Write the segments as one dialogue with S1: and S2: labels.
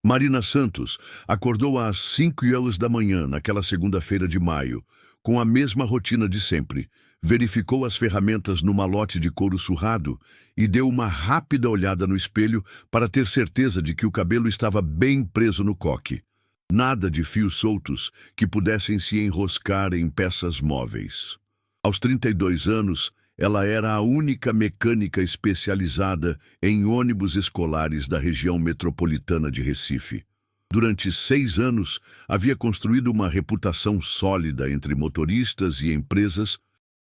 S1: Marina Santos acordou às 5h da manhã, naquela segunda-feira de maio, com a mesma rotina de sempre. Verificou as ferramentas no malote de couro surrado e deu uma rápida olhada no espelho para ter certeza de que o cabelo estava bem preso no coque. Nada de fios soltos que pudessem se enroscar em peças móveis. Aos 32 anos, ela era a única mecânica especializada em ônibus escolares da região metropolitana de Recife. Durante 6 anos, havia construído uma reputação sólida entre motoristas e empresas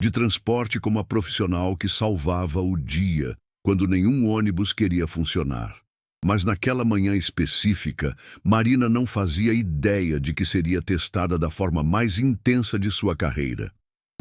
S1: de transporte como a profissional que salvava o dia quando nenhum ônibus queria funcionar. Mas naquela manhã específica, Marina não fazia ideia de que seria testada da forma mais intensa de sua carreira.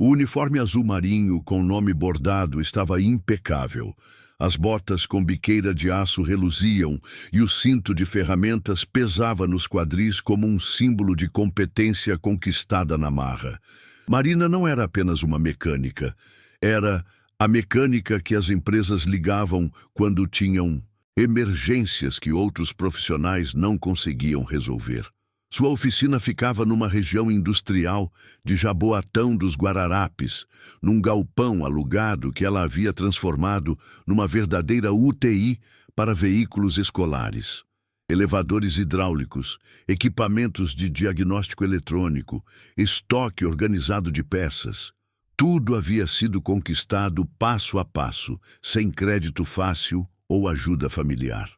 S1: O uniforme azul marinho com nome bordado estava impecável. As botas com biqueira de aço reluziam e o cinto de ferramentas pesava nos quadris como um símbolo de competência conquistada na marra. Marina não era apenas uma mecânica. Era a mecânica que as empresas ligavam quando tinham emergências que outros profissionais não conseguiam resolver. Sua oficina ficava numa região industrial de Jaboatão dos Guararapes, num galpão alugado que ela havia transformado numa verdadeira UTI para veículos escolares. Elevadores hidráulicos, equipamentos de diagnóstico eletrônico, estoque organizado de peças. Tudo havia sido conquistado passo a passo, sem crédito fácil ou ajuda familiar.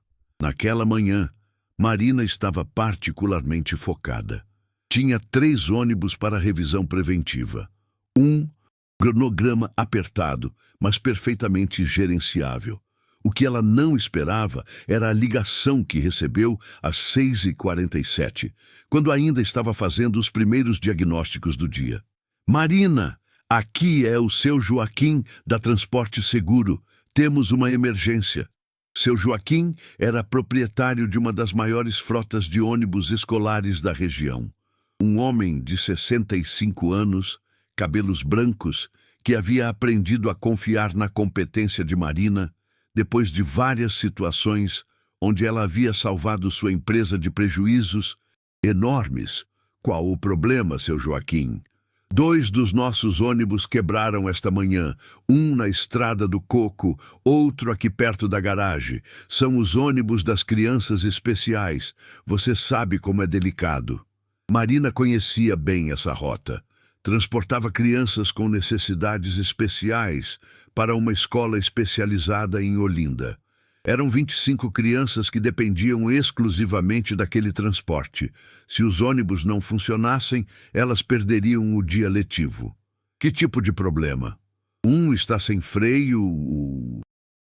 S1: Naquela manhã, Marina estava particularmente focada. Tinha 3 ônibus para revisão preventiva. Um cronograma apertado, mas perfeitamente gerenciável. O que ela não esperava era a ligação que recebeu às 6h47, quando ainda estava fazendo os primeiros diagnósticos do dia. Marina, aqui é o seu Joaquim, da Transporte Seguro. Temos uma emergência. Seu Joaquim era proprietário de uma das maiores frotas de ônibus escolares da região. Um homem de 65 anos, cabelos brancos, que havia aprendido a confiar na competência de Marina depois de várias situações onde ela havia salvado sua empresa de prejuízos enormes. Qual o problema, seu Joaquim? 2 dos nossos ônibus quebraram esta manhã, um na Estrada do Coco, outro aqui perto da garagem. São os ônibus das crianças especiais. Você sabe como é delicado. Marina conhecia bem essa rota. Transportava crianças com necessidades especiais para uma escola especializada em Olinda. Eram 25 crianças que dependiam exclusivamente daquele transporte. Se os ônibus não funcionassem, elas perderiam o dia letivo. Que tipo de problema? Um está sem freio, o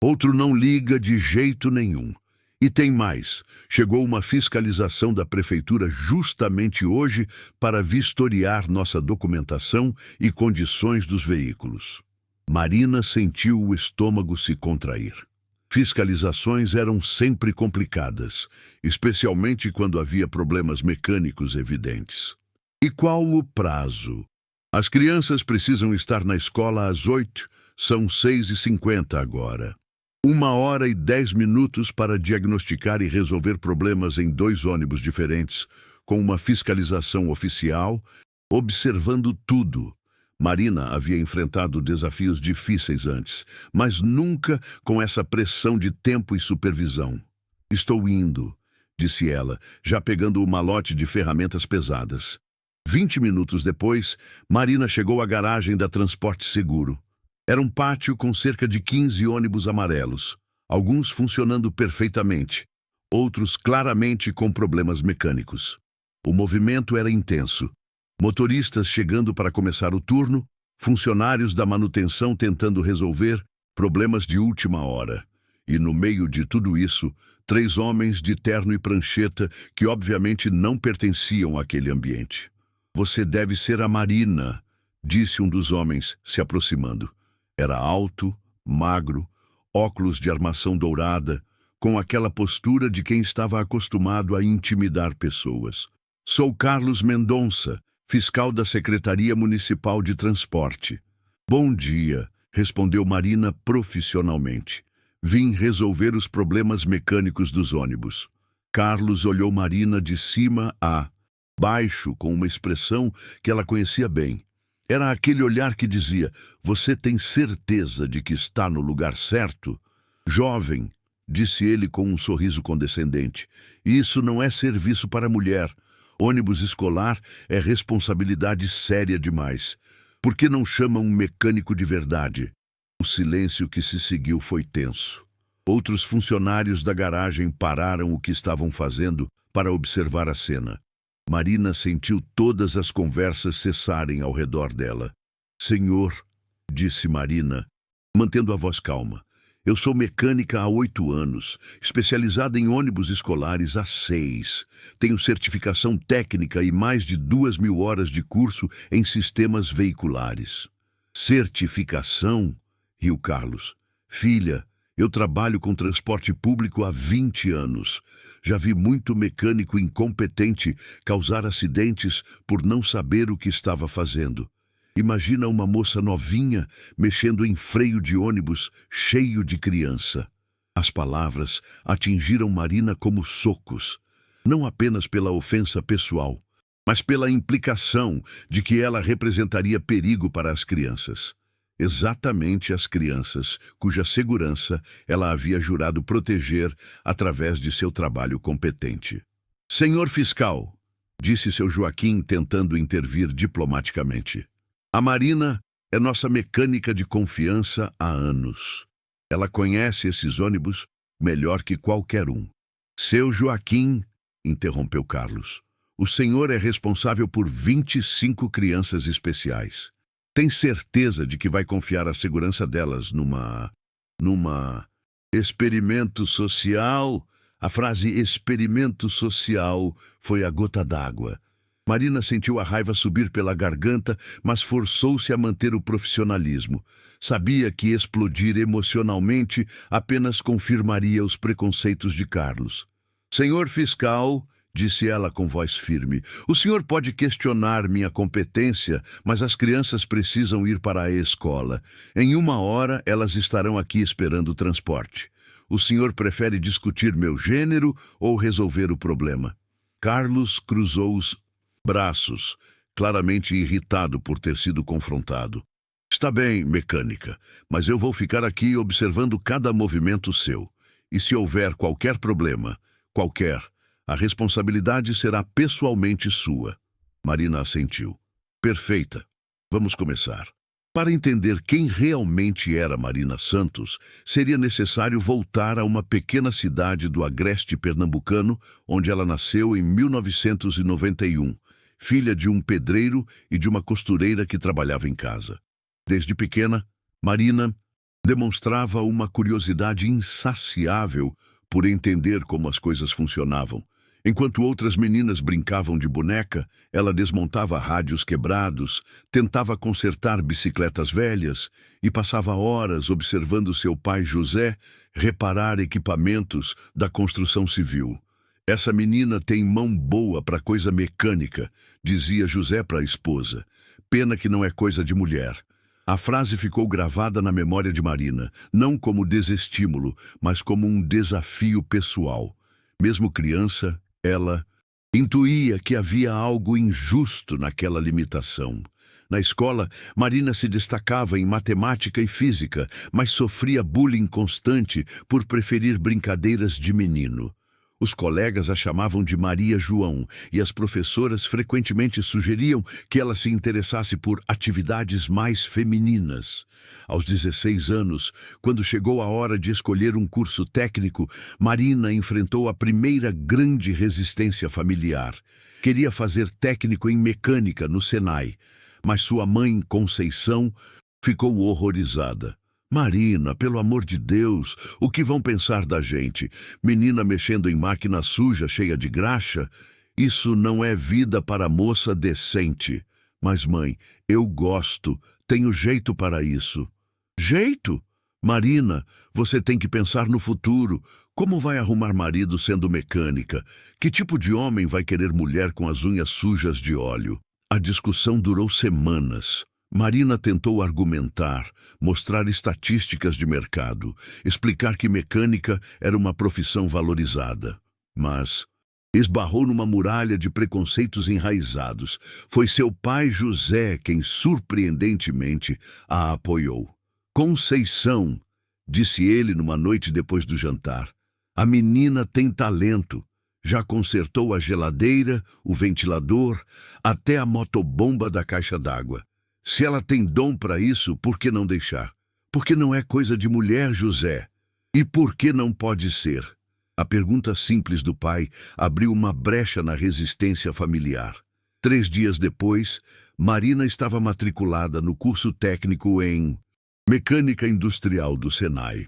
S1: outro não liga de jeito nenhum. E tem mais. Chegou uma fiscalização da prefeitura justamente hoje para vistoriar nossa documentação e condições dos veículos. Marina sentiu o estômago se contrair. Fiscalizações eram sempre complicadas, especialmente quando havia problemas mecânicos evidentes. E qual o prazo? As crianças precisam estar na escola às 8, são 6h50 agora. 1h10 para diagnosticar e resolver problemas em 2 ônibus diferentes, com uma fiscalização oficial, observando tudo. Marina havia enfrentado desafios difíceis antes, mas nunca com essa pressão de tempo e supervisão. Estou indo, disse ela, já pegando o malote de ferramentas pesadas. 20 minutos depois, Marina chegou à garagem da Transporte Seguro. Era um pátio com cerca de 15 ônibus amarelos, alguns funcionando perfeitamente, outros claramente com problemas mecânicos. O movimento era intenso. Motoristas chegando para começar o turno, funcionários da manutenção tentando resolver problemas de última hora. E no meio de tudo isso, 3 homens de terno e prancheta que obviamente não pertenciam àquele ambiente. Você deve ser a Marina, disse um dos homens, se aproximando. Era alto, magro, óculos de armação dourada, com aquela postura de quem estava acostumado a intimidar pessoas. Sou Carlos Mendonça, fiscal da Secretaria Municipal de Transporte. Bom dia, respondeu Marina profissionalmente. Vim resolver os problemas mecânicos dos ônibus. Carlos olhou Marina de cima a baixo com uma expressão que ela conhecia bem. Era aquele olhar que dizia: "Você tem certeza de que está no lugar certo?" "Jovem", disse ele com um sorriso condescendente, "isso não é serviço para mulher. Ônibus escolar é responsabilidade séria demais. Por que não chama um mecânico de verdade?" O silêncio que se seguiu foi tenso. Outros funcionários da garagem pararam o que estavam fazendo para observar a cena. Marina sentiu todas as conversas cessarem ao redor dela. "Senhor", disse Marina, mantendo a voz calma, "eu sou mecânica há 8 anos, especializada em ônibus escolares há 6. Tenho certificação técnica e mais de 2.000 horas de curso em sistemas veiculares." "Certificação?" riu Carlos. "Filha, eu trabalho com transporte público há 20 anos. Já vi muito mecânico incompetente causar acidentes por não saber o que estava fazendo. Imagina uma moça novinha mexendo em freio de ônibus cheio de criança." As palavras atingiram Marina como socos, não apenas pela ofensa pessoal, mas pela implicação de que ela representaria perigo para as crianças. Exatamente as crianças, cuja segurança ela havia jurado proteger através de seu trabalho competente. "Senhor fiscal", disse seu Joaquim, tentando intervir diplomaticamente, "a Marina é nossa mecânica de confiança há anos. Ela conhece esses ônibus melhor que qualquer um." "Seu Joaquim", interrompeu Carlos, "o senhor é responsável por 25 crianças especiais. Tem certeza de que vai confiar a segurança delas numa experimento social?" A frase experimento social foi a gota d'água. Marina sentiu a raiva subir pela garganta, mas forçou-se a manter o profissionalismo. Sabia que explodir emocionalmente apenas confirmaria os preconceitos de Carlos. "Senhor fiscal", disse ela com voz firme, "o senhor pode questionar minha competência, mas as crianças precisam ir para a escola. Em 1 hora elas estarão aqui esperando o transporte. O senhor prefere discutir meu gênero ou resolver o problema?" Carlos cruzou os braços, claramente irritado por ter sido confrontado. "Está bem, mecânica, mas eu vou ficar aqui observando cada movimento seu. E se houver qualquer problema, a responsabilidade será pessoalmente sua." Marina assentiu. "Perfeita. Vamos começar." Para entender quem realmente era Marina Santos, seria necessário voltar a uma pequena cidade do agreste pernambucano, onde ela nasceu em 1991, filha de um pedreiro e de uma costureira que trabalhava em casa. Desde pequena, Marina demonstrava uma curiosidade insaciável por entender como as coisas funcionavam. Enquanto outras meninas brincavam de boneca, ela desmontava rádios quebrados, tentava consertar bicicletas velhas e passava horas observando seu pai José reparar equipamentos da construção civil. "Essa menina tem mão boa para coisa mecânica", dizia José para a esposa. "Pena que não é coisa de mulher." A frase ficou gravada na memória de Marina, não como desestímulo, mas como um desafio pessoal. Mesmo criança, ela intuía que havia algo injusto naquela limitação. Na escola, Marina se destacava em matemática e física, mas sofria bullying constante por preferir brincadeiras de menino. Os colegas a chamavam de Maria João e as professoras frequentemente sugeriam que ela se interessasse por atividades mais femininas. Aos 16 anos, quando chegou a hora de escolher um curso técnico, Marina enfrentou a primeira grande resistência familiar. Queria fazer técnico em mecânica no Senai, mas sua mãe, Conceição, ficou horrorizada. "Marina, pelo amor de Deus, o que vão pensar da gente? Menina mexendo em máquina suja, cheia de graxa? Isso não é vida para moça decente." "Mas, mãe, eu gosto, tenho jeito para isso." "Jeito? Marina, você tem que pensar no futuro. Como vai arrumar marido sendo mecânica? Que tipo de homem vai querer mulher com as unhas sujas de óleo?" A discussão durou semanas. Marina tentou argumentar, mostrar estatísticas de mercado, explicar que mecânica era uma profissão valorizada. Mas esbarrou numa muralha de preconceitos enraizados. Foi seu pai José quem, surpreendentemente, a apoiou. Conceição, disse ele numa noite depois do jantar, a menina tem talento. Já consertou a geladeira, o ventilador, até a motobomba da caixa d'água. Se ela tem dom para isso, por que não deixar? Porque não é coisa de mulher, José. E por que não pode ser? A pergunta simples do pai abriu uma brecha na resistência familiar. 3 dias depois, Marina estava matriculada no curso técnico em Mecânica Industrial do Senai.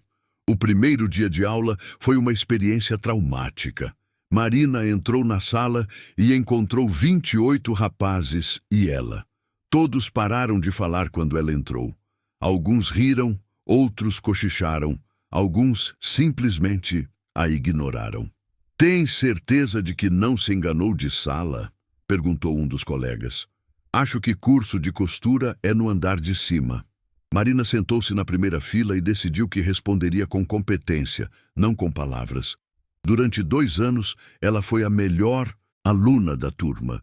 S1: O primeiro dia de aula foi uma experiência traumática. Marina entrou na sala e encontrou 28 rapazes e ela. Todos pararam de falar quando ela entrou. Alguns riram, outros cochicharam, alguns simplesmente a ignoraram. Tem certeza de que não se enganou de sala? Perguntou um dos colegas. Acho que curso de costura é no andar de cima. Marina sentou-se na primeira fila e decidiu que responderia com competência, não com palavras. Durante 2 anos, ela foi a melhor aluna da turma.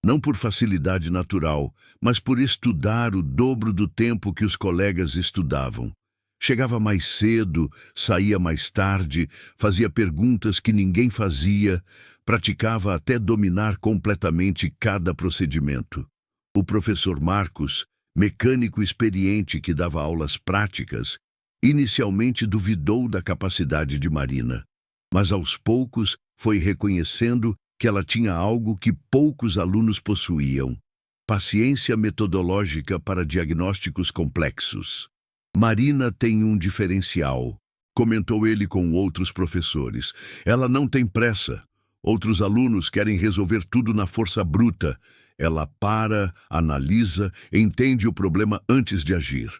S1: Não por facilidade natural, mas por estudar o dobro do tempo que os colegas estudavam. Chegava mais cedo, saía mais tarde, fazia perguntas que ninguém fazia, praticava até dominar completamente cada procedimento. O professor Marcos, mecânico experiente que dava aulas práticas, inicialmente duvidou da capacidade de Marina. Mas aos poucos foi reconhecendo que ela tinha algo que poucos alunos possuíam: paciência metodológica para diagnósticos complexos. Marina tem um diferencial, comentou ele com outros professores. Ela não tem pressa. Outros alunos querem resolver tudo na força bruta. Ela para, analisa, entende o problema antes de agir.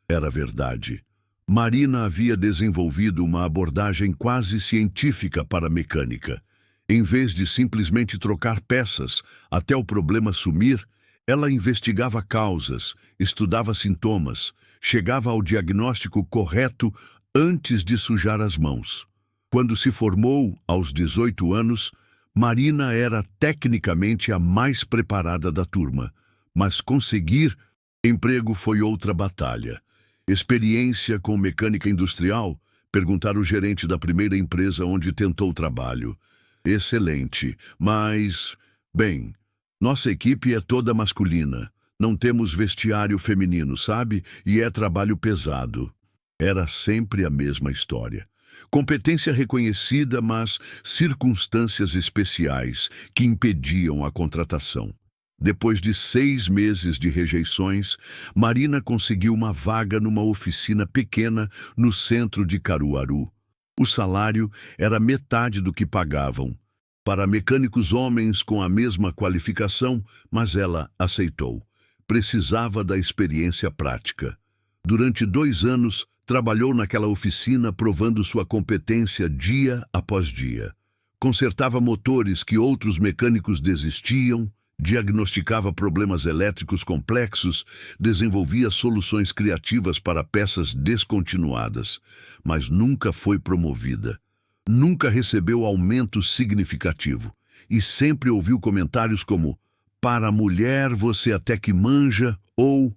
S1: Era verdade. Marina havia desenvolvido uma abordagem quase científica para a mecânica. Em vez de simplesmente trocar peças até o problema sumir, ela investigava causas, estudava sintomas, chegava ao diagnóstico correto antes de sujar as mãos. Quando se formou, aos 18 anos, Marina era tecnicamente a mais preparada da turma, mas conseguir emprego foi outra batalha. Experiência com mecânica industrial? Perguntaram o gerente da primeira empresa onde tentou trabalho. Excelente, mas, bem, nossa equipe é toda masculina. Não temos vestiário feminino, sabe? E é trabalho pesado. Era sempre a mesma história. Competência reconhecida, mas circunstâncias especiais que impediam a contratação. Depois de 6 meses de rejeições, Marina conseguiu uma vaga numa oficina pequena no centro de Caruaru. O salário era metade do que pagavam para mecânicos homens com a mesma qualificação, mas ela aceitou. Precisava da experiência prática. Durante 2 anos, trabalhou naquela oficina provando sua competência dia após dia. Consertava motores que outros mecânicos desistiam, diagnosticava problemas elétricos complexos, desenvolvia soluções criativas para peças descontinuadas, mas nunca foi promovida. Nunca recebeu aumento significativo e sempre ouviu comentários como: para a mulher você até que manja, ou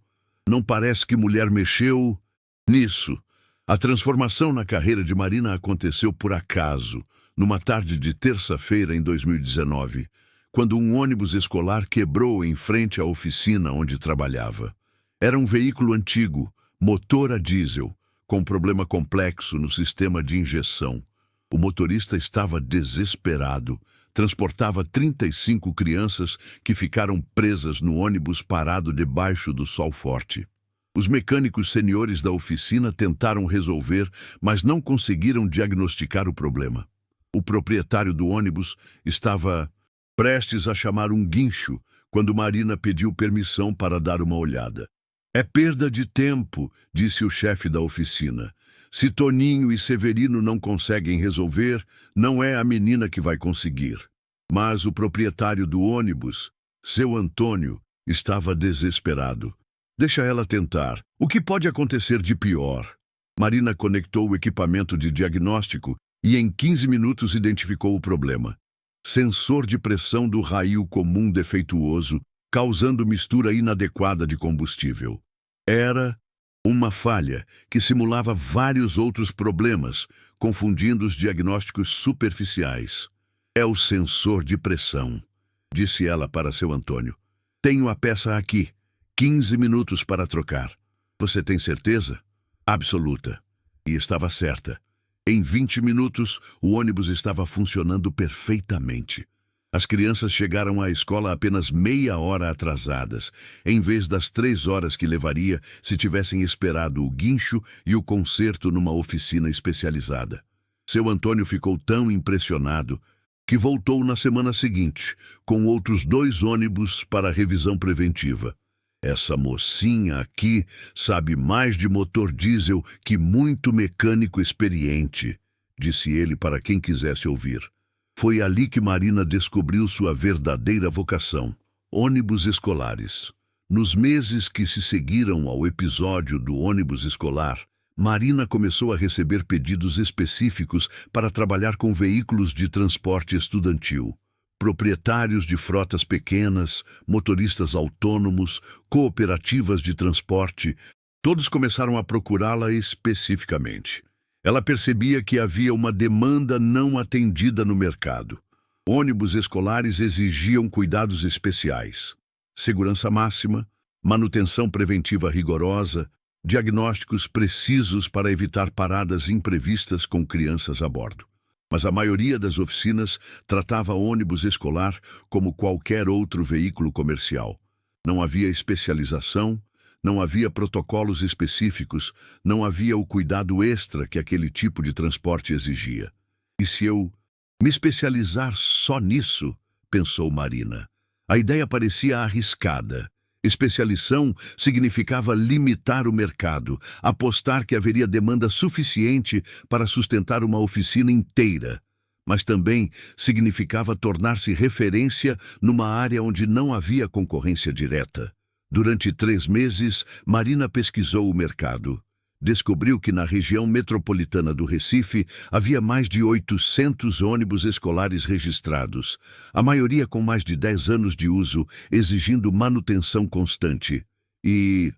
S1: não parece que mulher mexeu nisso. A transformação na carreira de Marina aconteceu por acaso, numa tarde de terça-feira em 2019, quando um ônibus escolar quebrou em frente à oficina onde trabalhava. Era um veículo antigo, motor a diesel, com problema complexo no sistema de injeção. O motorista estava desesperado. Transportava 35 crianças que ficaram presas no ônibus parado debaixo do sol forte. Os mecânicos seniores da oficina tentaram resolver, mas não conseguiram diagnosticar o problema. O proprietário do ônibus estava prestes a chamar um guincho quando Marina pediu permissão para dar uma olhada. É perda de tempo, disse o chefe da oficina. Se Toninho e Severino não conseguem resolver, não é a menina que vai conseguir. Mas o proprietário do ônibus, seu Antônio, estava desesperado. Deixa ela tentar. O que pode acontecer de pior? Marina conectou o equipamento de diagnóstico e em 15 minutos identificou o problema. Sensor de pressão do raio comum defeituoso, causando mistura inadequada de combustível. Era uma falha que simulava vários outros problemas, confundindo os diagnósticos superficiais. É o sensor de pressão, disse ela para seu Antônio. Tenho a peça aqui. 15 minutos para trocar. Você tem certeza? Absoluta. E estava certa. Em 20 minutos, o ônibus estava funcionando perfeitamente. As crianças chegaram à escola apenas meia hora atrasadas, em vez das 3 horas que levaria se tivessem esperado o guincho e o conserto numa oficina especializada. Seu Antônio ficou tão impressionado que voltou na semana seguinte, com outros 2 ônibus para a revisão preventiva. Essa mocinha aqui sabe mais de motor diesel que muito mecânico experiente, disse ele para quem quisesse ouvir. Foi ali que Marina descobriu sua verdadeira vocação: ônibus escolares. Nos meses que se seguiram ao episódio do ônibus escolar, Marina começou a receber pedidos específicos para trabalhar com veículos de transporte estudantil. Proprietários de frotas pequenas, motoristas autônomos, cooperativas de transporte, todos começaram a procurá-la especificamente. Ela percebia que havia uma demanda não atendida no mercado. Ônibus escolares exigiam cuidados especiais, segurança máxima, manutenção preventiva rigorosa, diagnósticos precisos para evitar paradas imprevistas com crianças a bordo. Mas a maioria das oficinas tratava ônibus escolar como qualquer outro veículo comercial. Não havia especialização, não havia protocolos específicos, não havia o cuidado extra que aquele tipo de transporte exigia. E se eu me especializar só nisso? Pensou Marina. A ideia parecia arriscada. Especialização significava limitar o mercado, apostar que haveria demanda suficiente para sustentar uma oficina inteira. Mas também significava tornar-se referência numa área onde não havia concorrência direta. Durante 3 meses, Marina pesquisou o mercado. Descobriu que na região metropolitana do Recife havia mais de 800 ônibus escolares registrados, a maioria com mais de 10 anos de uso, exigindo manutenção constante. E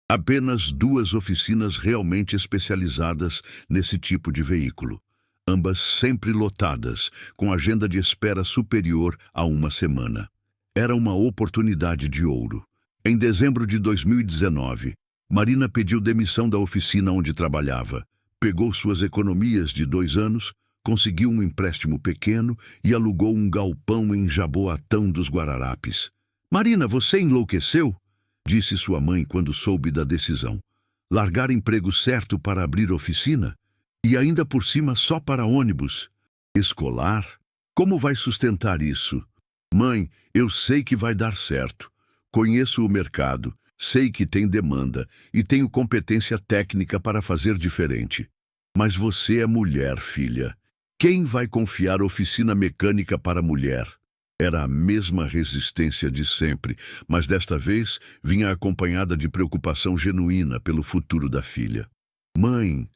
S1: apenas 2 oficinas realmente especializadas nesse tipo de veículo, ambas sempre lotadas, com agenda de espera superior a 1 semana. Era uma oportunidade de ouro. Em dezembro de 2019, Marina pediu demissão da oficina onde trabalhava, pegou suas economias de 2 anos, conseguiu um empréstimo pequeno e alugou um galpão em Jaboatão dos Guararapes. Marina, você enlouqueceu? Disse sua mãe quando soube da decisão. Largar emprego certo para abrir oficina? E ainda por cima só para ônibus? Escolar? Como vai sustentar isso? Mãe, eu sei que vai dar certo. Conheço o mercado. Sei que tem demanda e tenho competência técnica para fazer diferente. Mas você é mulher, filha. Quem vai confiar oficina mecânica para mulher? Era a mesma resistência de sempre, mas desta vez vinha acompanhada de preocupação genuína pelo futuro da filha. Mãe,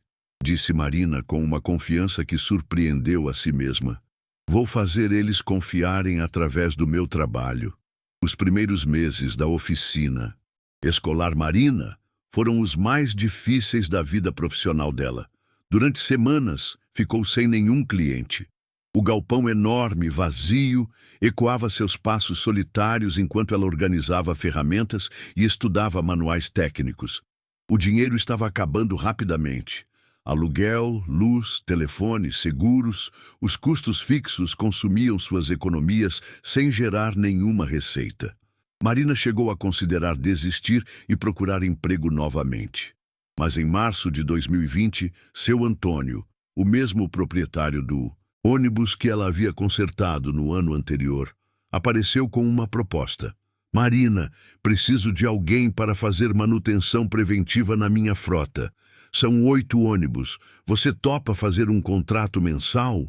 S1: disse Marina com uma confiança que surpreendeu a si mesma. Vou fazer eles confiarem através do meu trabalho. Os primeiros meses da oficina escolar Marina foram os mais difíceis da vida profissional dela. Durante semanas, ficou sem nenhum cliente. O galpão enorme, vazio, ecoava seus passos solitários enquanto ela organizava ferramentas e estudava manuais técnicos. O dinheiro estava acabando rapidamente. Aluguel, luz, telefone, seguros, os custos fixos consumiam suas economias sem gerar nenhuma receita. Marina chegou a considerar desistir e procurar emprego novamente. Mas em março de 2020, seu Antônio, o mesmo proprietário do ônibus que ela havia consertado no ano anterior, apareceu com uma proposta. Marina, preciso de alguém para fazer manutenção preventiva na minha frota. São 8 ônibus. Você topa fazer um contrato mensal?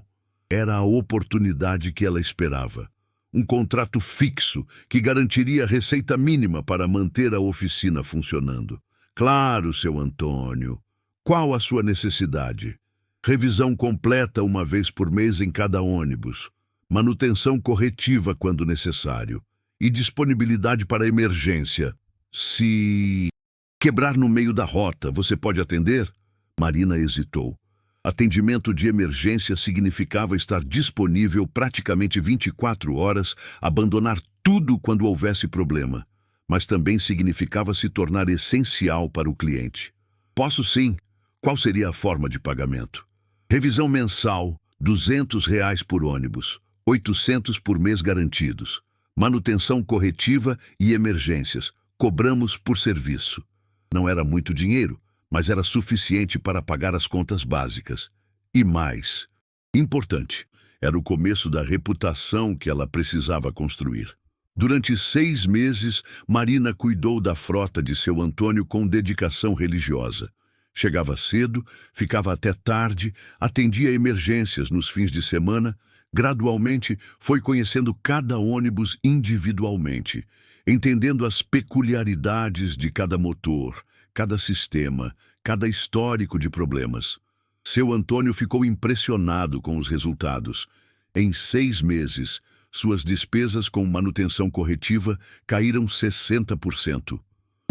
S1: Era a oportunidade que ela esperava. Um contrato fixo que garantiria a receita mínima para manter a oficina funcionando. Claro, seu Antônio. Qual a sua necessidade? Revisão completa uma vez por mês em cada ônibus. Manutenção corretiva quando necessário. E disponibilidade para emergência. Se quebrar no meio da rota, você pode atender? Marina hesitou. Atendimento de emergência significava estar disponível praticamente 24 horas, abandonar tudo quando houvesse problema. Mas também significava se tornar essencial para o cliente. Posso sim. Qual seria a forma de pagamento? Revisão mensal, R$ 200 por ônibus, 800 por mês garantidos. Manutenção corretiva e emergências. Cobramos por serviço. Não era muito dinheiro, mas era suficiente para pagar as contas básicas. E mais, importante, era o começo da reputação que ela precisava construir. Durante 6 meses, Marina cuidou da frota de seu Antônio com dedicação religiosa. Chegava cedo, ficava até tarde, atendia emergências nos fins de semana. Gradualmente, foi conhecendo cada ônibus individualmente, entendendo as peculiaridades de cada motor, cada sistema, cada histórico de problemas. Seu Antônio ficou impressionado com os resultados. Em 6 meses, suas despesas com manutenção corretiva caíram 60%.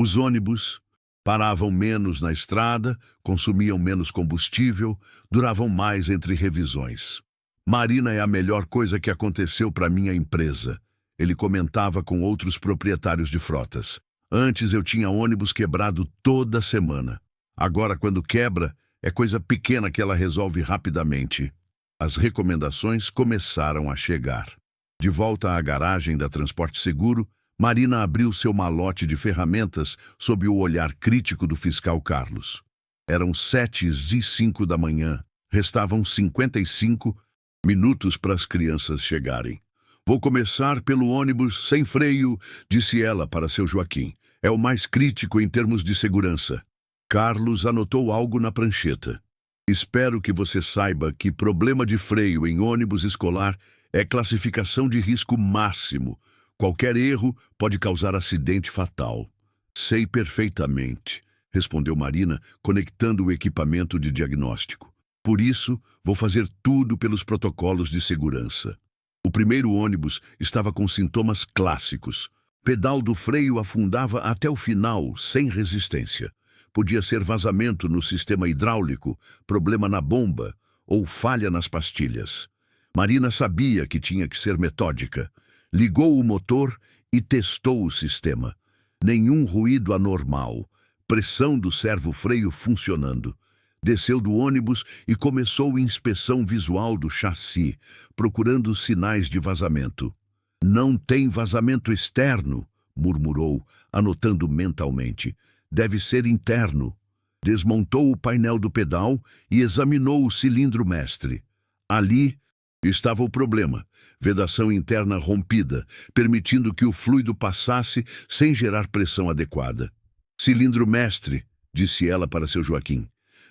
S1: Os ônibus paravam menos na estrada, consumiam menos combustível, duravam mais entre revisões. Marina é a melhor coisa que aconteceu para minha empresa, ele comentava com outros proprietários de frotas. Antes eu tinha ônibus quebrado toda semana. Agora, quando quebra, é coisa pequena que ela resolve rapidamente. As recomendações começaram a chegar. De volta à garagem da Transporte Seguro, Marina abriu seu malote de ferramentas sob o olhar crítico do fiscal Carlos. Eram 7h05 da manhã. Restavam 55 minutos para as crianças chegarem. Vou começar pelo ônibus sem freio, disse ela para seu Joaquim. É o mais crítico em termos de segurança. Carlos anotou algo na prancheta. Espero que você saiba que problema de freio em ônibus escolar é classificação de risco máximo. Qualquer erro pode causar acidente fatal. Sei perfeitamente, respondeu Marina, conectando o equipamento de diagnóstico. Por isso, vou fazer tudo pelos protocolos de segurança. O primeiro ônibus estava com sintomas clássicos. Pedal do freio afundava até o final, sem resistência. Podia ser vazamento no sistema hidráulico, problema na bomba ou falha nas pastilhas. Marina sabia que tinha que ser metódica. Ligou o motor e testou o sistema. Nenhum ruído anormal. Pressão do servo-freio funcionando. Desceu do ônibus e começou a inspeção visual do chassi, procurando sinais de vazamento. Não tem vazamento externo, murmurou, anotando mentalmente. Deve ser interno. Desmontou o painel do pedal e examinou o cilindro mestre. Ali estava o problema. Vedação interna rompida, permitindo que o fluido passasse sem gerar pressão adequada. Cilindro mestre, disse ela para seu Joaquim.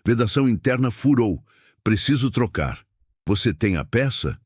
S1: Vedação interna furou. Preciso trocar. Você tem a peça?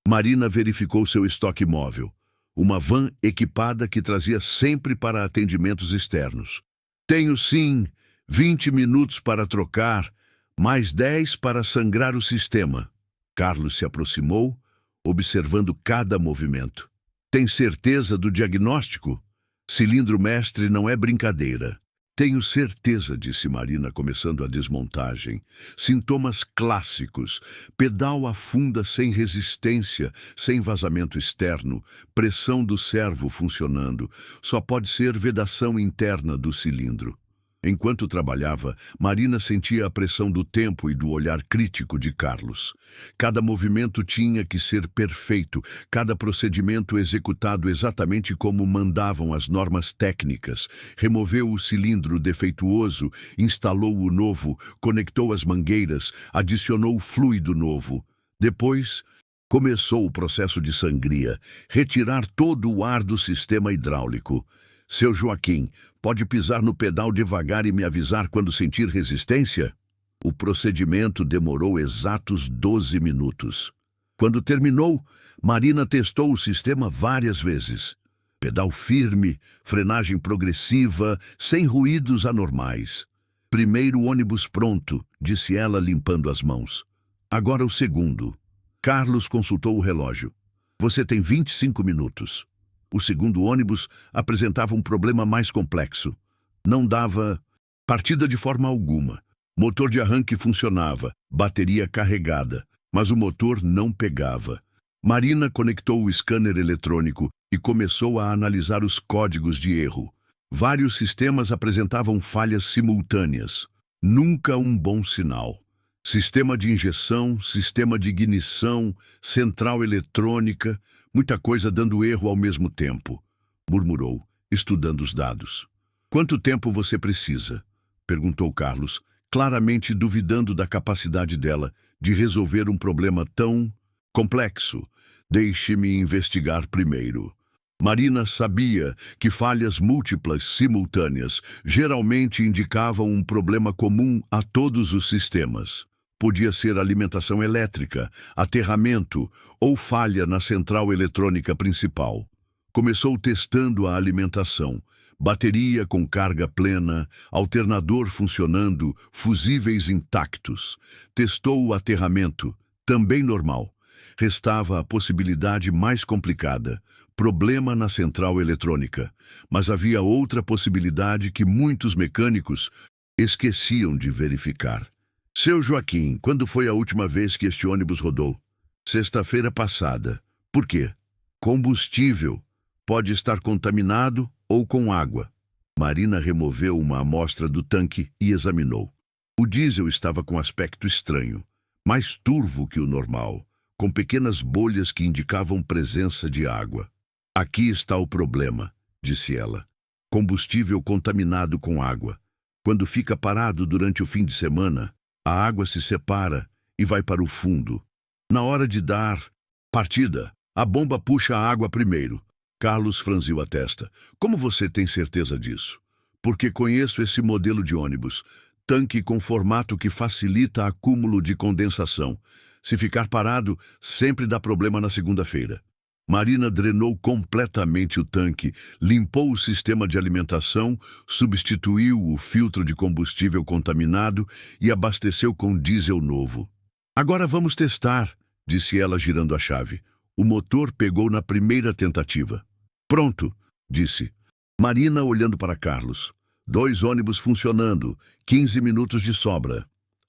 S1: Marina verificou seu estoque móvel. Uma van equipada que trazia sempre para atendimentos externos. Tenho sim, 20 minutos para trocar, mais 10 para sangrar o sistema. Carlos se aproximou, observando cada movimento. Tem certeza do diagnóstico? Cilindro mestre não é brincadeira. Tenho certeza, disse Marina, começando a desmontagem. Sintomas clássicos. Pedal afunda sem resistência, sem vazamento externo. Pressão do servo funcionando. Só pode ser vedação interna do cilindro. Enquanto trabalhava, Marina sentia a pressão do tempo e do olhar crítico de Carlos. Cada movimento tinha que ser perfeito, cada procedimento executado exatamente como mandavam as normas técnicas. Removeu o cilindro defeituoso, instalou o novo, conectou as mangueiras, adicionou fluido novo. Depois, começou o processo de sangria, retirar todo o ar do sistema hidráulico. Seu Joaquim, pode pisar no pedal devagar e me avisar quando sentir resistência? O procedimento demorou exatos 12 minutos. Quando terminou, Marina testou o sistema várias vezes. Pedal firme, frenagem progressiva, sem ruídos anormais. Primeiro ônibus pronto, disse ela limpando as mãos. Agora o segundo. Carlos consultou o relógio. Você tem 25 minutos. O segundo ônibus apresentava um problema mais complexo. Não dava partida de forma alguma. Motor de arranque funcionava, bateria carregada, mas o motor não pegava. Marina conectou o scanner eletrônico e começou a analisar os códigos de erro. Vários sistemas apresentavam falhas simultâneas. Nunca um bom sinal. Sistema de injeção, sistema de ignição, central eletrônica, muita coisa dando erro ao mesmo tempo, murmurou, estudando os dados. Quanto tempo você precisa? Perguntou Carlos, claramente duvidando da capacidade dela de resolver um problema tão complexo. Deixe-me investigar primeiro. Marina sabia que falhas múltiplas simultâneas geralmente indicavam um problema comum a todos os sistemas. Podia ser alimentação elétrica, aterramento ou falha na central eletrônica principal. Começou testando a alimentação. Bateria com carga plena, alternador funcionando, fusíveis intactos. Testou o aterramento, também normal. Restava a possibilidade mais complicada, problema na central eletrônica. Mas havia outra possibilidade que muitos mecânicos esqueciam de verificar. Seu Joaquim, quando foi a última vez que este ônibus rodou? Sexta-feira passada. Por quê? Combustível. Pode estar contaminado ou com água. Marina removeu uma amostra do tanque e examinou. O diesel estava com aspecto estranho, mais turvo que o normal, com pequenas bolhas que indicavam presença de água. Aqui está o problema, disse ela. Combustível contaminado com água. Quando fica parado durante o fim de semana, a água se separa e vai para o fundo. Na hora de dar partida, a bomba puxa a água primeiro. Carlos franziu a testa. Como você tem certeza disso? Porque conheço esse modelo de ônibus. Tanque com formato que facilita acúmulo de condensação. Se ficar parado, sempre dá problema na segunda-feira. Marina drenou completamente o tanque, limpou o sistema de alimentação, substituiu o filtro de combustível contaminado e abasteceu com diesel novo. Agora vamos testar, disse ela girando a chave. O motor pegou na primeira tentativa. Pronto, disse. Marina olhando para Carlos. 2 ônibus funcionando, 15 minutos de sobra.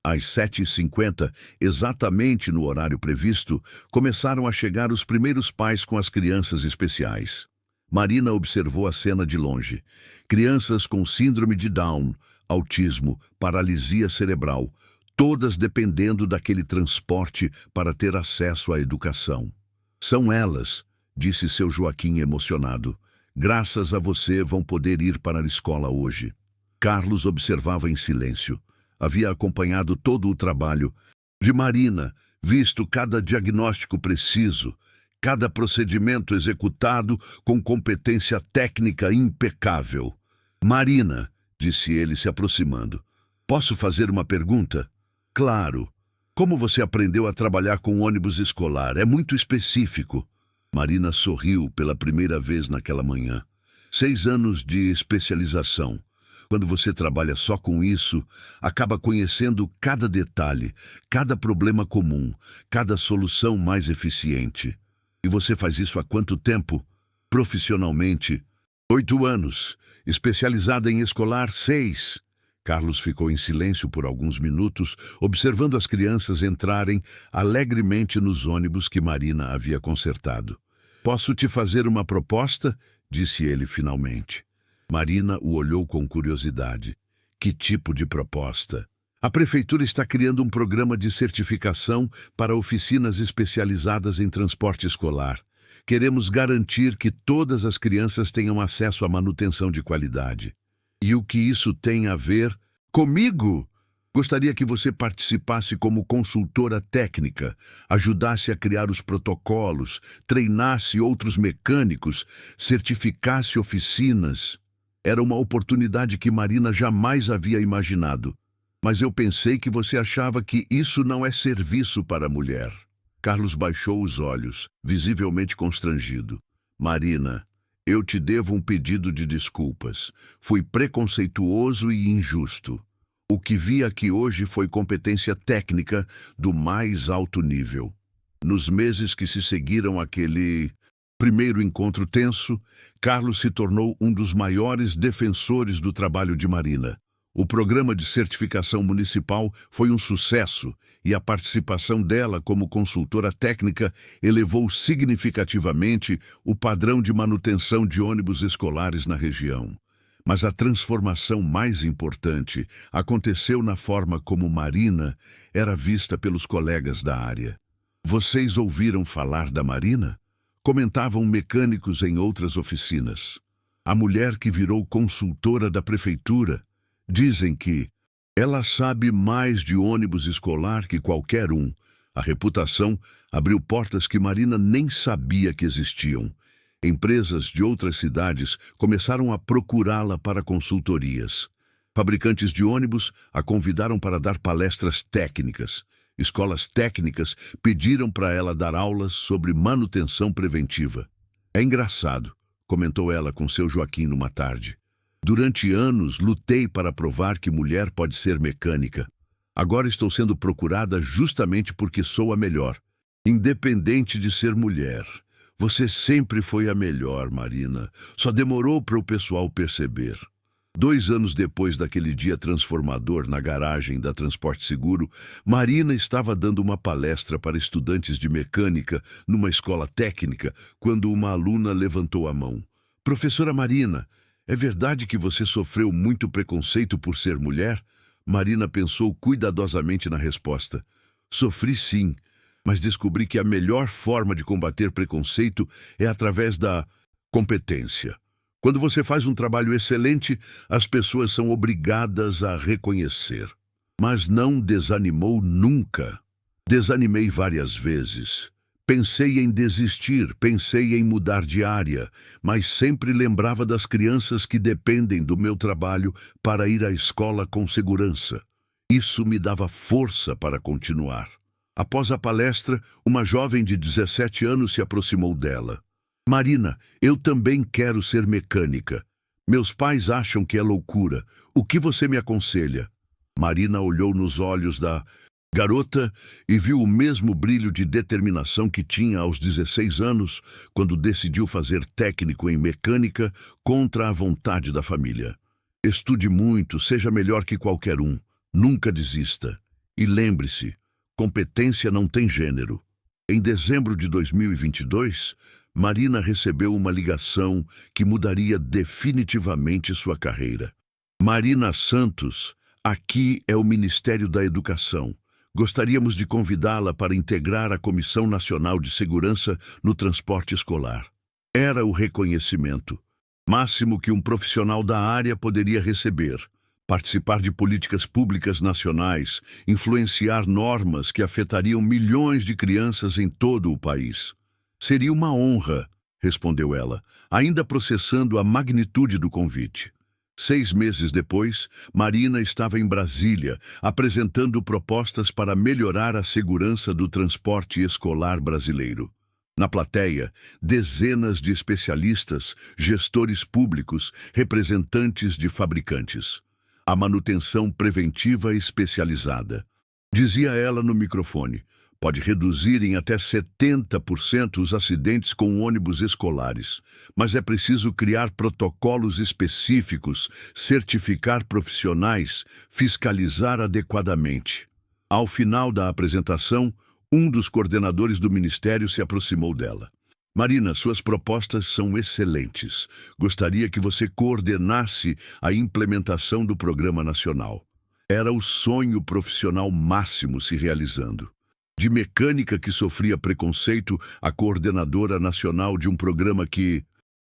S1: Às 7h50, exatamente no horário previsto, começaram a chegar os primeiros pais com as crianças especiais. Marina observou a cena de longe. Crianças com síndrome de Down, autismo, paralisia cerebral, todas dependendo daquele transporte para ter acesso à educação. São elas, disse seu Joaquim emocionado. Graças a você vão poder ir para a escola hoje. Carlos observava em silêncio. Havia acompanhado todo o trabalho de Marina, visto cada diagnóstico preciso, cada procedimento executado com competência técnica impecável. Marina, disse ele se aproximando, posso fazer uma pergunta? Claro. Como você aprendeu a trabalhar com ônibus escolar? É muito específico. Marina sorriu pela primeira vez naquela manhã. 6 anos de especialização. Quando você trabalha só com isso, acaba conhecendo cada detalhe, cada problema comum, cada solução mais eficiente. E você faz isso há quanto tempo? Profissionalmente, 8 anos. Especializada em escolar, 6. Carlos ficou em silêncio por alguns minutos, observando as crianças entrarem alegremente nos ônibus que Marina havia consertado. Posso te fazer uma proposta? Disse ele finalmente. Marina o olhou com curiosidade. Que tipo de proposta? A prefeitura está criando um programa de certificação para oficinas especializadas em transporte escolar. Queremos garantir que todas as crianças tenham acesso à manutenção de qualidade. E o que isso tem a ver comigo? Gostaria que você participasse como consultora técnica, ajudasse a criar os protocolos, treinasse outros mecânicos, certificasse oficinas. Era uma oportunidade que Marina jamais havia imaginado. Mas eu pensei que você achava que isso não é serviço para a mulher. Carlos baixou os olhos, visivelmente constrangido. Marina, eu te devo um pedido de desculpas. Fui preconceituoso e injusto. O que vi aqui hoje foi competência técnica do mais alto nível. Nos meses que se seguiram àquele primeiro encontro tenso, Carlos se tornou um dos maiores defensores do trabalho de Marina. O programa de certificação municipal foi um sucesso e a participação dela como consultora técnica elevou significativamente o padrão de manutenção de ônibus escolares na região. Mas a transformação mais importante aconteceu na forma como Marina era vista pelos colegas da área. Vocês ouviram falar da Marina? Comentavam mecânicos em outras oficinas. A mulher que virou consultora da prefeitura. Dizem que ela sabe mais de ônibus escolar que qualquer um. A reputação abriu portas que Marina nem sabia que existiam. Empresas de outras cidades começaram a procurá-la para consultorias. Fabricantes de ônibus a convidaram para dar palestras técnicas. Escolas técnicas pediram para ela dar aulas sobre manutenção preventiva. É engraçado, comentou ela com seu Joaquim numa tarde. Durante anos, lutei para provar que mulher pode ser mecânica. Agora estou sendo procurada justamente porque sou a melhor. Independente de ser mulher. Você sempre foi a melhor, Marina. Só demorou para o pessoal perceber. 2 anos depois daquele dia transformador na garagem da Transporte Seguro, Marina estava dando uma palestra para estudantes de mecânica numa escola técnica quando uma aluna levantou a mão. Professora Marina, é verdade que você sofreu muito preconceito por ser mulher? Marina pensou cuidadosamente na resposta. Sofri sim, mas descobri que a melhor forma de combater preconceito é através da competência. Quando você faz um trabalho excelente, as pessoas são obrigadas a reconhecer. Mas não desanimou nunca. Desanimei várias vezes. Pensei em desistir, pensei em mudar de área, mas sempre lembrava das crianças que dependem do meu trabalho para ir à escola com segurança. Isso me dava força para continuar. Após a palestra, uma jovem de 17 anos se aproximou dela. Marina, eu também quero ser mecânica. Meus pais acham que é loucura. O que você me aconselha? Marina olhou nos olhos da garota e viu o mesmo brilho de determinação que tinha aos 16 anos, quando decidiu fazer técnico em mecânica contra a vontade da família. Estude muito, seja melhor que qualquer um. Nunca desista. E lembre-se, competência não tem gênero. Em dezembro de 2022, Marina recebeu uma ligação que mudaria definitivamente sua carreira. Marina Santos, aqui é o Ministério da Educação. Gostaríamos de convidá-la para integrar a Comissão Nacional de Segurança no Transporte Escolar. Era o reconhecimento máximo que um profissional da área poderia receber. Participar de políticas públicas nacionais, influenciar normas que afetariam milhões de crianças em todo o país. Seria uma honra, respondeu ela, ainda processando a magnitude do convite. 6 meses depois, Marina estava em Brasília, apresentando propostas para melhorar a segurança do transporte escolar brasileiro. Na plateia, dezenas de especialistas, gestores públicos, representantes de fabricantes. A manutenção preventiva especializada. Dizia ela no microfone, pode reduzir em até 70% os acidentes com ônibus escolares, mas é preciso criar protocolos específicos, certificar profissionais, fiscalizar adequadamente. Ao final da apresentação, um dos coordenadores do ministério se aproximou dela. Marina, suas propostas são excelentes. Gostaria que você coordenasse a implementação do programa nacional. Era o sonho profissional máximo se realizando. De mecânica que sofria preconceito, a coordenadora nacional de um programa que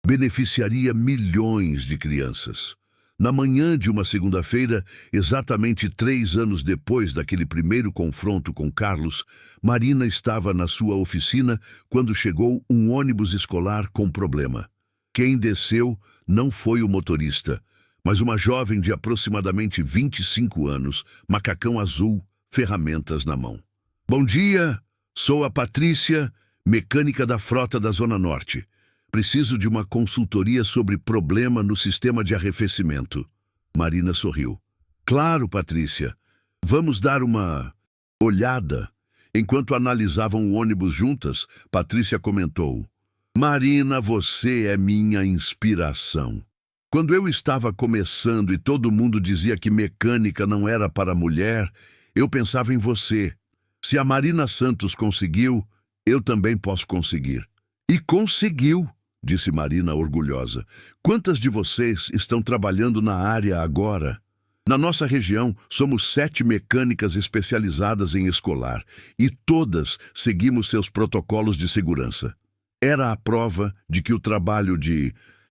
S1: beneficiaria milhões de crianças. Na manhã de uma segunda-feira, exatamente 3 anos depois daquele primeiro confronto com Carlos, Marina estava na sua oficina quando chegou um ônibus escolar com problema. Quem desceu não foi o motorista, mas uma jovem de aproximadamente 25 anos, macacão azul, ferramentas na mão. Bom dia, sou a Patrícia, mecânica da frota da Zona Norte. Preciso de uma consultoria sobre problema no sistema de arrefecimento. Marina sorriu. Claro, Patrícia. Vamos dar uma olhada. Enquanto analisavam o ônibus juntas, Patrícia comentou: Marina, você é minha inspiração. Quando eu estava começando e todo mundo dizia que mecânica não era para mulher, eu pensava em você. Se a Marina Santos conseguiu, eu também posso conseguir. E conseguiu, disse Marina orgulhosa. Quantas de vocês estão trabalhando na área agora? Na nossa região, somos 7 mecânicas especializadas em escolar e todas seguimos seus protocolos de segurança. Era a prova de que o trabalho de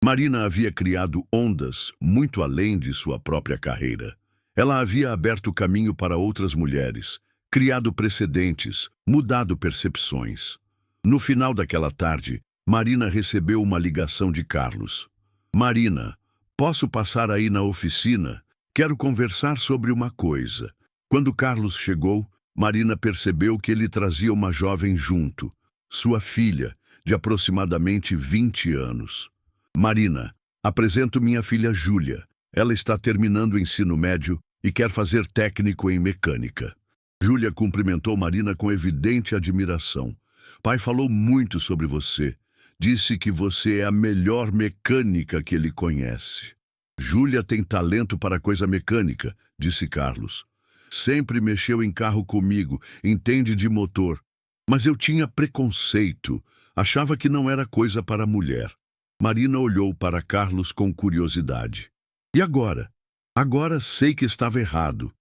S1: Marina havia criado ondas muito além de sua própria carreira. Ela havia aberto caminho para outras mulheres, criado precedentes, mudado percepções. No final daquela tarde, Marina recebeu uma ligação de Carlos. Marina, posso passar aí na oficina? Quero conversar sobre uma coisa. Quando Carlos chegou, Marina percebeu que ele trazia uma jovem junto, sua filha, de aproximadamente 20 anos. Marina, apresento minha filha Júlia. Ela está terminando o ensino médio e quer fazer técnico em mecânica. Júlia cumprimentou Marina com evidente admiração. Pai falou muito sobre você. Disse que você é a melhor mecânica que ele conhece. Júlia tem talento para coisa mecânica, disse Carlos. Sempre mexeu em carro comigo, entende de motor. Mas eu tinha preconceito, achava que não era coisa para mulher. Marina olhou para Carlos com curiosidade. E agora? Agora sei que estava errado.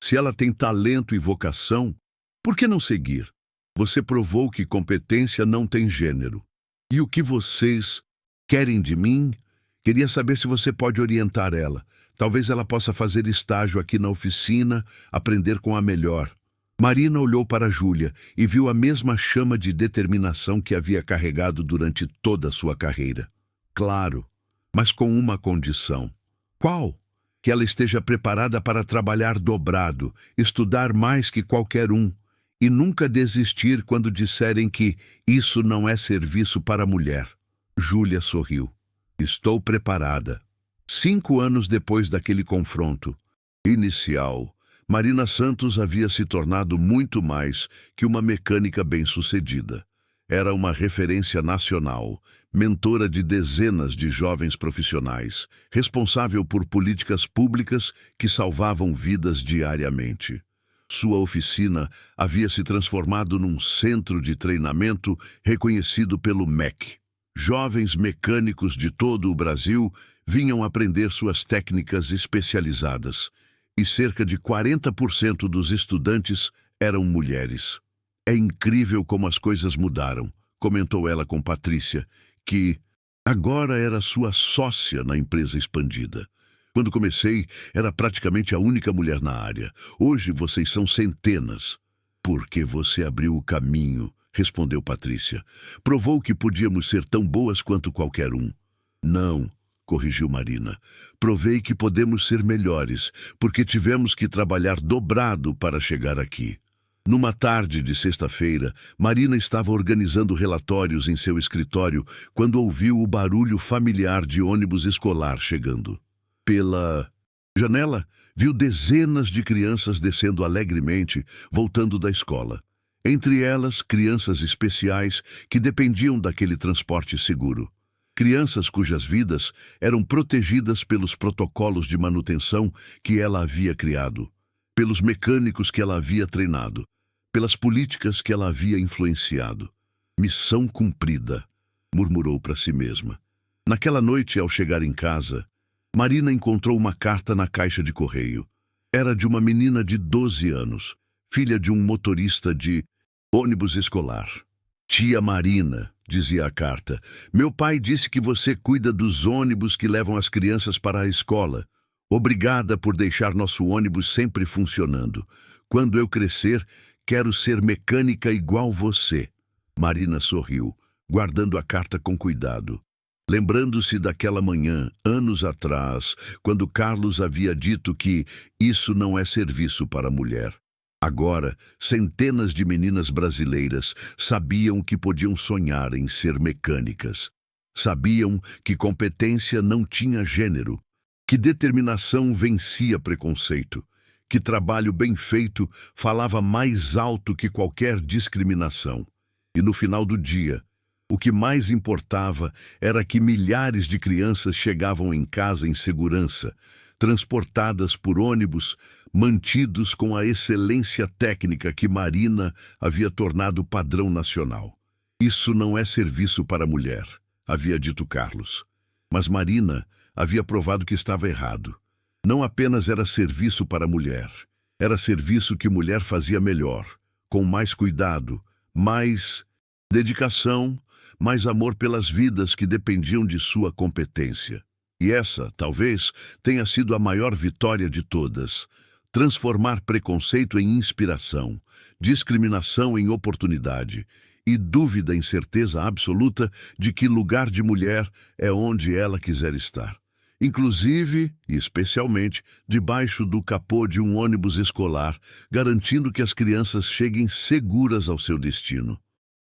S1: Se ela tem talento e vocação, por que não seguir? Você provou que competência não tem gênero. E o que vocês querem de mim? Queria saber se você pode orientar ela. Talvez ela possa fazer estágio aqui na oficina, aprender com a melhor. Marina olhou para Júlia e viu a mesma chama de determinação que havia carregado durante toda a sua carreira. Claro, mas com uma condição. Qual? Que ela esteja preparada para trabalhar dobrado, estudar mais que qualquer um, e nunca desistir quando disserem que isso não é serviço para a mulher. Júlia sorriu. Estou preparada. 5 anos depois daquele confronto inicial, Marina Santos havia se tornado muito mais que uma mecânica bem-sucedida. Era uma referência nacional, mentora de dezenas de jovens profissionais, responsável por políticas públicas que salvavam vidas diariamente. Sua oficina havia se transformado num centro de treinamento reconhecido pelo MEC. Jovens mecânicos de todo o Brasil vinham aprender suas técnicas especializadas, e cerca de 40% dos estudantes eram mulheres. É incrível como as coisas mudaram, comentou ela com Patrícia, que agora era sua sócia na empresa expandida. Quando comecei, era praticamente a única mulher na área. Hoje vocês são centenas. Porque você abriu o caminho, respondeu Patrícia. Provou que podíamos ser tão boas quanto qualquer um. Não, corrigiu Marina. Provei que podemos ser melhores, porque tivemos que trabalhar dobrado para chegar aqui. Numa tarde de sexta-feira, Marina estava organizando relatórios em seu escritório quando ouviu o barulho familiar de ônibus escolar chegando. Pela janela, viu dezenas de crianças descendo alegremente, voltando da escola. Entre elas, crianças especiais que dependiam daquele transporte seguro. Crianças cujas vidas eram protegidas pelos protocolos de manutenção que ela havia criado, pelos mecânicos que ela havia treinado, pelas políticas que ela havia influenciado. Missão cumprida, murmurou para si mesma. Naquela noite, ao chegar em casa, Marina encontrou uma carta na caixa de correio. Era de uma menina de 12 anos, filha de um motorista de ônibus escolar. Tia Marina, dizia a carta, meu pai disse que você cuida dos ônibus que levam as crianças para a escola. Obrigada por deixar nosso ônibus sempre funcionando. Quando eu crescer, quero ser mecânica igual você. Marina sorriu, guardando a carta com cuidado. Lembrando-se daquela manhã, anos atrás, quando Carlos havia dito que isso não é serviço para a mulher. Agora, centenas de meninas brasileiras sabiam que podiam sonhar em ser mecânicas. Sabiam que competência não tinha gênero. Que determinação vencia preconceito, que trabalho bem feito falava mais alto que qualquer discriminação. E no final do dia, o que mais importava era que milhares de crianças chegavam em casa em segurança, transportadas por ônibus, mantidos com a excelência técnica que Marina havia tornado padrão nacional. Isso não é serviço para a mulher, havia dito Carlos. Mas Marina havia provado que estava errado. Não apenas era serviço para a mulher, era serviço que mulher fazia melhor, com mais cuidado, mais dedicação, mais amor pelas vidas que dependiam de sua competência. E essa, talvez, tenha sido a maior vitória de todas: transformar preconceito em inspiração, discriminação em oportunidade e dúvida em certeza absoluta de que lugar de mulher é onde ela quiser estar. Inclusive, e especialmente, debaixo do capô de um ônibus escolar, garantindo que as crianças cheguem seguras ao seu destino.